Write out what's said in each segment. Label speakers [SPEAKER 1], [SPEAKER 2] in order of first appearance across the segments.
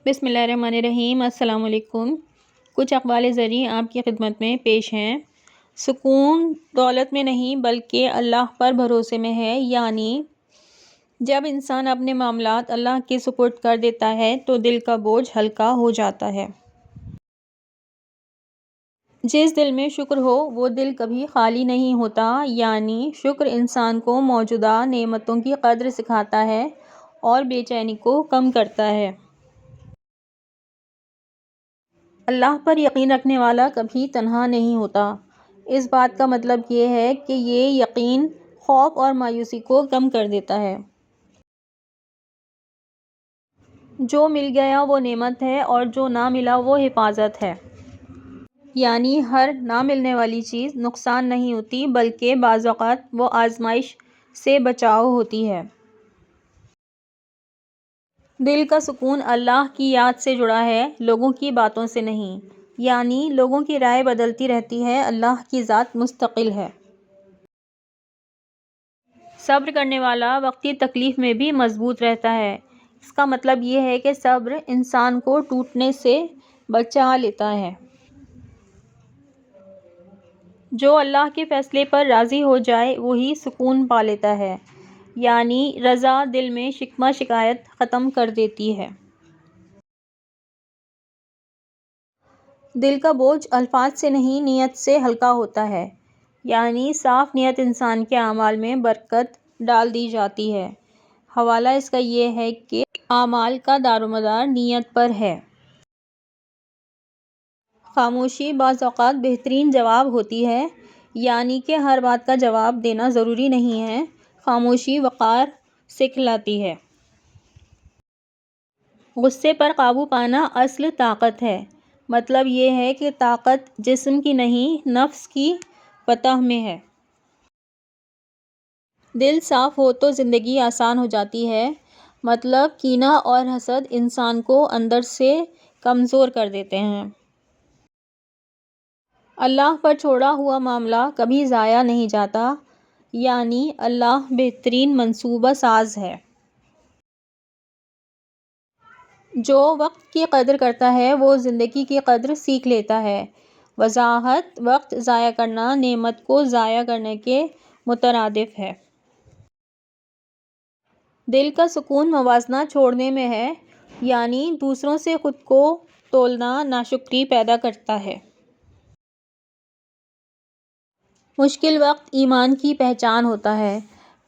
[SPEAKER 1] بسم اللہ الرحمن الرحیم۔ السلام علیکم۔ کچھ اقوال زرعی آپ کی خدمت میں پیش ہیں۔ سکون دولت میں نہیں بلکہ اللہ پر بھروسے میں ہے، یعنی جب انسان اپنے معاملات اللہ کے سپرد کر دیتا ہے تو دل کا بوجھ ہلکا ہو جاتا ہے۔ جس دل میں شکر ہو وہ دل کبھی خالی نہیں ہوتا، یعنی شکر انسان کو موجودہ نعمتوں کی قدر سکھاتا ہے اور بے چینی کو کم کرتا ہے۔ اللہ پر یقین رکھنے والا کبھی تنہا نہیں ہوتا۔ اس بات کا مطلب یہ ہے کہ یہ یقین خوف اور مایوسی کو کم کر دیتا ہے۔ جو مل گیا وہ نعمت ہے اور جو نہ ملا وہ حفاظت ہے۔ یعنی ہر نہ ملنے والی چیز نقصان نہیں ہوتی بلکہ بعض اوقات وہ آزمائش سے بچاؤ ہوتی ہے۔ دل کا سکون اللہ کی یاد سے جڑا ہے، لوگوں کی باتوں سے نہیں۔ یعنی لوگوں کی رائے بدلتی رہتی ہے، اللہ کی ذات مستقل ہے۔ صبر کرنے والا وقتی تکلیف میں بھی مضبوط رہتا ہے۔ اس کا مطلب یہ ہے کہ صبر انسان کو ٹوٹنے سے بچا لیتا ہے۔ جو اللہ کے فیصلے پر راضی ہو جائے وہی سکون پا لیتا ہے، یعنی رضا دل میں شکوہ شکایت ختم کر دیتی ہے۔ دل کا بوجھ الفاظ سے نہیں نیت سے ہلکا ہوتا ہے، یعنی صاف نیت انسان کے اعمال میں برکت ڈال دی جاتی ہے۔ حوالہ اس کا یہ ہے کہ اعمال کا دار و مدار نیت پر ہے۔ خاموشی بعض اوقات بہترین جواب ہوتی ہے، یعنی کہ ہر بات کا جواب دینا ضروری نہیں ہے۔ خاموشی وقار سکھلاتی ہے۔ غصے پر قابو پانا اصل طاقت ہے۔ مطلب یہ ہے کہ طاقت جسم کی نہیں نفس کی فتح میں ہے۔ دل صاف ہو تو زندگی آسان ہو جاتی ہے۔ مطلب کینہ اور حسد انسان کو اندر سے کمزور کر دیتے ہیں۔ اللہ پر چھوڑا ہوا معاملہ کبھی ضائع نہیں جاتا، یعنی اللہ بہترین منصوبہ ساز ہے۔ جو وقت کی قدر کرتا ہے وہ زندگی کی قدر سیکھ لیتا ہے۔ وضاحت: وقت ضائع کرنا نعمت کو ضائع کرنے کے مترادف ہے۔ دل کا سکون موازنہ چھوڑنے میں ہے، یعنی دوسروں سے خود کو تولنا ناشکری پیدا کرتا ہے۔ مشکل وقت ایمان کی پہچان ہوتا ہے۔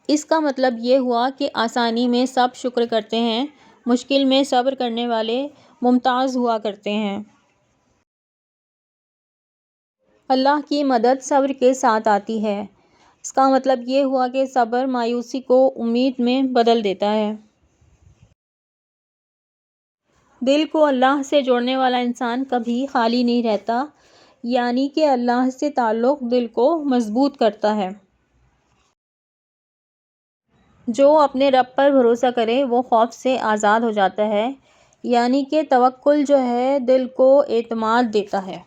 [SPEAKER 1] اس کا مطلب یہ ہوا کہ آسانی میں سب شکر کرتے ہیں، مشکل میں صبر کرنے والے ممتاز ہوا کرتے ہیں۔ اللہ کی مدد صبر کے ساتھ آتی ہے۔ اس کا مطلب یہ ہوا کہ صبر مایوسی کو امید میں بدل دیتا ہے۔ دل کو اللہ سے جوڑنے والا انسان کبھی خالی نہیں رہتا، یعنی کہ اللہ سے تعلق دل کو مضبوط کرتا ہے۔ جو اپنے رب پر بھروسہ کرے وہ خوف سے آزاد ہو جاتا ہے، یعنی کہ توکل جو ہے دل کو اعتماد دیتا ہے۔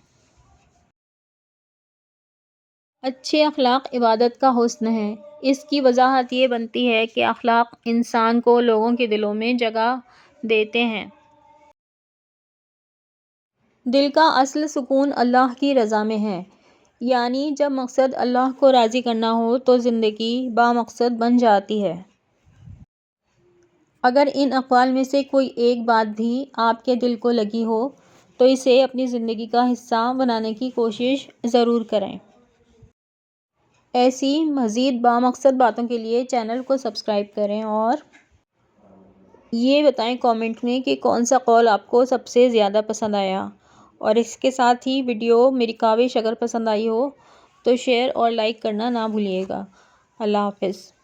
[SPEAKER 1] اچھے اخلاق عبادت کا حسن ہے۔ اس کی وضاحت یہ بنتی ہے کہ اخلاق انسان کو لوگوں کے دلوں میں جگہ دیتے ہیں۔ دل کا اصل سکون اللہ کی رضا میں ہے، یعنی جب مقصد اللہ کو راضی کرنا ہو تو زندگی بامقصد بن جاتی ہے۔ اگر ان اقوال میں سے کوئی ایک بات بھی آپ کے دل کو لگی ہو تو اسے اپنی زندگی کا حصہ بنانے کی کوشش ضرور کریں۔ ایسی مزید بامقصد باتوں کے لیے چینل کو سبسکرائب کریں اور یہ بتائیں کامنٹ میں کہ کون سا قول آپ کو سب سے زیادہ پسند آیا، اور اس کے ساتھ ہی ویڈیو میری کاوش اگر پسند آئی ہو تو شیئر اور لائک کرنا نہ بھولیے گا۔ اللہ حافظ۔